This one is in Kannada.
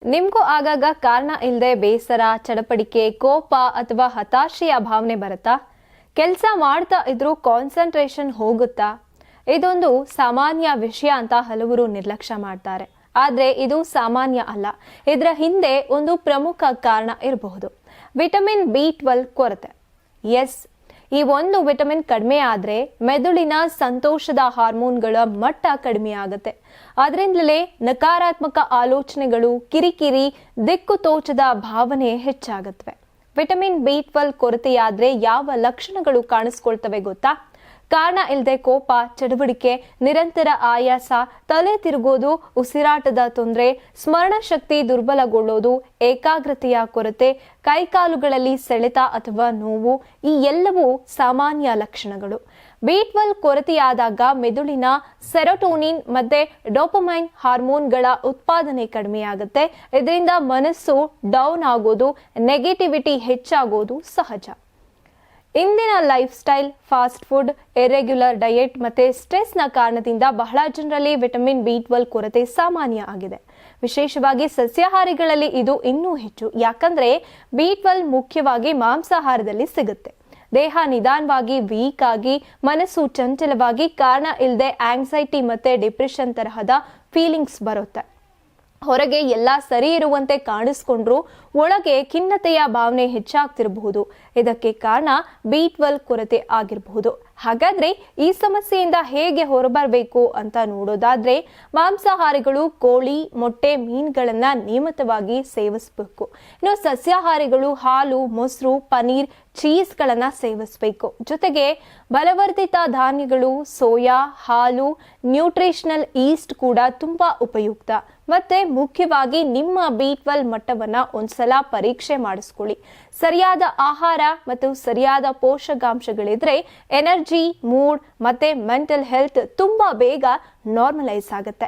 ನಿಮ್ಗೂ ಆಗಾಗ ಕಾರಣ ಇಲ್ಲದೆ ಬೇಸರ, ಚಡಪಡಿಕೆ, ಕೋಪ ಅಥವಾ ಹತಾಶೆಯ ಭಾವನೆ ಬರುತ್ತಾ? ಕೆಲಸ ಮಾಡ್ತಾ ಇದ್ರೂ ಕಾನ್ಸಂಟ್ರೇಷನ್ ಹೋಗುತ್ತಾ? ಇದೊಂದು ಸಾಮಾನ್ಯ ವಿಷಯ ಅಂತ ಹಲವರು ನಿರ್ಲಕ್ಷ್ಯ ಮಾಡ್ತಾರೆ. ಆದ್ರೆ ಇದು ಸಾಮಾನ್ಯ ಅಲ್ಲ. ಇದರ ಹಿಂದೆ ಒಂದು ಪ್ರಮುಖ ಕಾರಣ ಇರಬಹುದು. ವಿಟಮಿನ್ ಬಿ12 ಕೊರತೆ. ಎಸ್, ಈ ಒಂದು ವಿಟಮಿನ್ ಕಡಿಮೆ ಆದ್ರೆ ಮೆದುಳಿನ ಸಂತೋಷದ ಹಾರ್ಮೋನ್ಗಳ ಮಟ್ಟ ಕಡಿಮೆ ಆಗುತ್ತೆ. ಅದರಿಂದಲೇ ನಕಾರಾತ್ಮಕ ಆಲೋಚನೆಗಳು, ಕಿರಿಕಿರಿ, ದಿಕ್ಕು ತೋಚದ ಭಾವನೆ ಹೆಚ್ಚಾಗತ್ವೆ. ವಿಟಮಿನ್ ಬಿ12 ಕೊರತೆಯಾದ್ರೆ ಯಾವ ಲಕ್ಷಣಗಳು ಕಾಣಿಸ್ಕೊಳ್ತವೆ ಗೊತ್ತಾ? ಕಾರಣ ಇಲ್ಲದೆ ಕೋಪ, ಚಡವಡಿಕೆ, ನಿರಂತರ ಆಯಾಸ, ತಲೆ ತಿರುಗೋದು, ಉಸಿರಾಟದ ತೊಂದರೆ, ಸ್ಮರಣ ಶಕ್ತಿ ದುರ್ಬಲಗೊಳ್ಳೋದು, ಏಕಾಗ್ರತೆಯ ಕೊರತೆ, ಕೈಕಾಲುಗಳಲ್ಲಿ ಸೆಳೆತ ಅಥವಾ ನೋವು, ಈ ಎಲ್ಲವೂ ಸಾಮಾನ್ಯ ಲಕ್ಷಣಗಳು. ಬಿ12 ಕೊರತೆಯಾದಾಗ ಮೆದುಳಿನ ಸೆರೋಟೋನಿನ್ ಮತ್ತೆ ಡೋಪಮೈನ್ ಹಾರ್ಮೋನ್ಗಳ ಉತ್ಪಾದನೆ ಕಡಿಮೆಯಾಗುತ್ತೆ. ಇದರಿಂದ ಮನಸ್ಸು ಡೌನ್ ಆಗೋದು, ನೆಗೆಟಿವಿಟಿ ಹೆಚ್ಚಾಗೋದು ಸಹಜ. ಇಂದಿನ life style, fast food, irregular diet ಮತ್ತೆ ಸ್ಟ್ರೆಸ್ನ ಕಾರಣದಿಂದ ಬಹಳ ಜನರಲ್ಲಿ ವಿಟಮಿನ್ ಬಿ12 ಕೊರತೆ ಸಾಮಾನ್ಯ ಆಗಿದೆ. ವಿಶೇಷವಾಗಿ ಸಸ್ಯಾಹಾರಿಗಳಲ್ಲಿ ಇದು ಇನ್ನೂ ಹೆಚ್ಚು. ಯಾಕಂದ್ರೆ ಬಿ12 ಮುಖ್ಯವಾಗಿ ಮಾಂಸಾಹಾರದಲ್ಲಿ ಸಿಗುತ್ತೆ. ದೇಹ ನಿಧಾನವಾಗಿ ವೀಕ್ ಆಗಿ, ಮನಸ್ಸು ಚಂಚಲವಾಗಿ, ಕಾರಣ ಇಲ್ಲದೆ ಆಂಗ್ಸೈಟಿ ಮತ್ತೆ ಡಿಪ್ರೆಷನ್ ತರಹದ ಫೀಲಿಂಗ್ಸ್ ಬರುತ್ತೆ. ಹೊರಗೆ ಎಲ್ಲ ಸರಿ ಇರುವಂತೆ ಕಾಣಿಸ್ಕೊಂಡ್ರು ಒಳಗೆ ಖಿನ್ನತೆಯ ಭಾವನೆ ಹೆಚ್ಚಾಗ್ತಿರಬಹುದು. ಇದಕ್ಕೆ ಕಾರಣ ಬಿ12 ಕೊರತೆ ಆಗಿರಬಹುದು. ಹಾಗಾದ್ರೆ ಈ ಸಮಸ್ಯೆಯಿಂದ ಹೇಗೆ ಹೊರಬರಬೇಕು ಅಂತ ನೋಡೋದಾದ್ರೆ, ಮಾಂಸಾಹಾರಿಗಳು ಕೋಳಿ, ಮೊಟ್ಟೆ, ಮೀನುಗಳನ್ನ ನಿಯಮಿತವಾಗಿ ಸೇವಿಸಬೇಕು. ಇನ್ನು ಸಸ್ಯಾಹಾರಿಗಳು ಹಾಲು, ಮೊಸರು, ಪನೀರ್, ಚೀಸ್ಗಳನ್ನ ಸೇವಿಸಬೇಕು. ಜೊತೆಗೆ ಬಲವರ್ಧಿತ ಧಾನ್ಯಗಳು, ಸೋಯಾ, ಹಾಲು, ನ್ಯೂಟ್ರಿಷನಲ್ ಈಸ್ಟ್ ಕೂಡ ತುಂಬಾ ಉಪಯುಕ್ತ. ಮತ್ತೆ ಮುಖ್ಯವಾಗಿ ನಿಮ್ಮ ಬಿ12 ಮಟ್ಟವನ್ನ ಒಂದ್ಸಲ ಪರೀಕ್ಷೆ ಮಾಡಿಸ್ಕೊಳ್ಳಿ. ಸರಿಯಾದ ಆಹಾರ ಮತ್ತು ಸರಿಯಾದ ಪೋಷಕಾಂಶಗಳಿದ್ರೆ ಎನರ್ಜಿ, ಮೂಡ್ ಮತ್ತೆ ಮೆಂಟಲ್ ಹೆಲ್ತ್ ತುಂಬಾ ಬೇಗ ನಾರ್ಮಲೈಸ್ ಆಗುತ್ತೆ.